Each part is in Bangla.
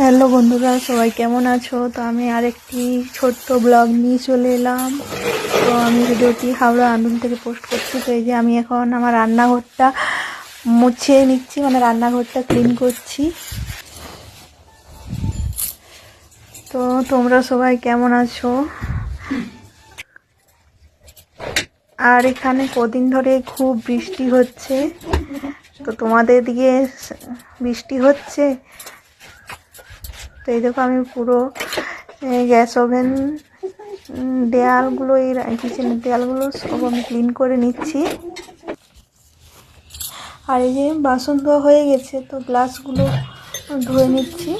হ্যালো বন্ধুরা, সবাই কেমন আছো? তো আমি আরেকটি ছোট্ট ব্লগ নিয়ে চলে এলাম। তো আমি ভিডিওটি হাওড়া আন্দুল থেকে পোস্ট করছি। তো এই যে আমি এখন আমার রান্নাঘরটা মুছে নিচ্ছি, মানে রান্নাঘরটা ক্লিন করছি। তো তোমরা সবাই কেমন আছো? আর এখানে কদিন ধরে খুব বৃষ্টি হচ্ছে। তো তোমাদের দিকে বৃষ্টি হচ্ছে? তো এই দেখো আমি পুরো গ্যাস ওভেন দেয়ালগুলো, এই কিচেনের দেয়ালগুলো সব আমি ক্লিন করে নিচ্ছি। আর এই যে বাসন ধোয়া হয়ে গেছে, তো গ্লাসগুলো ধুয়ে নিচ্ছি।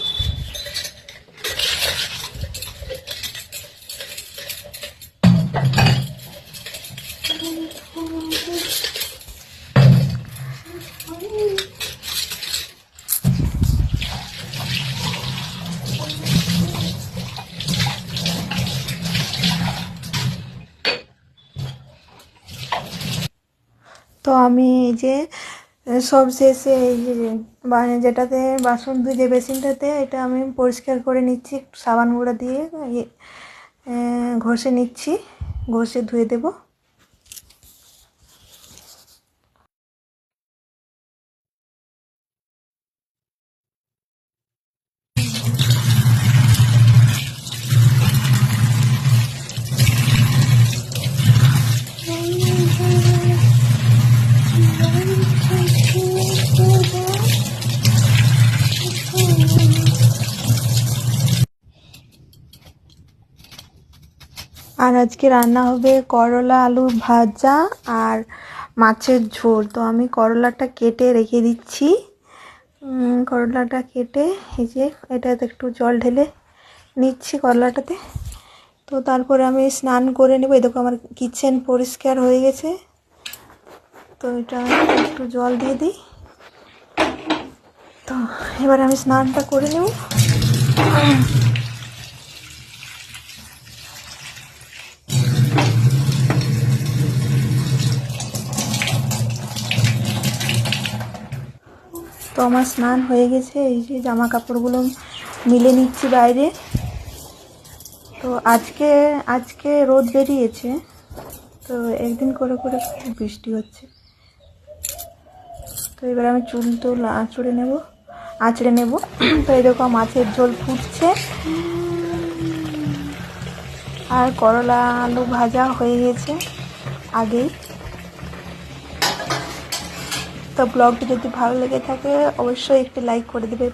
তো আমি এই যে সব শেষে এই যে যেটাতে বাসন ধুই, যে বেসিনটাতে, এটা আমি পরিষ্কার করে নিচ্ছি একটু সাবান গুঁড়া দিয়ে ঘষে নিচ্ছি, ঘষে ধুয়ে দেবো। আর আজকে রান্না হবে করলা আলু ভাজা আর মাছের ঝোল। তো আমি করলাটা কেটে রেখে দিচ্ছি। করলাটা কেটে এই যে এটাতে একটু জল ঢেলে নিচ্ছি করলাটাতে। তো তারপরে আমি স্নান করে নেব। এই দেখো আমার কিচেন পরিষ্কার হয়ে গেছে। তো এটা একটু জল দিয়ে দিই। তো এবার আমি স্নানটা করে নেব। তো আমার স্নান হয়ে গেছে। এই যে জামা কাপড়গুলো মিলে নিচ্ছি বাইরে। তো আজকে রোদ বেরিয়েছে, তো একদিন করে করে খুব বৃষ্টি হচ্ছে। তো এবার আমি চুল আঁচড়ে নেব। তো এই দেখো মাছের ঝোল ফুটছে আর করলা আলু ভাজা হয়ে গেছে আগেই। তো ব্লগটি যদি ভালো লেগে থাকে অবশ্যই একটি লাইক করে দেবে।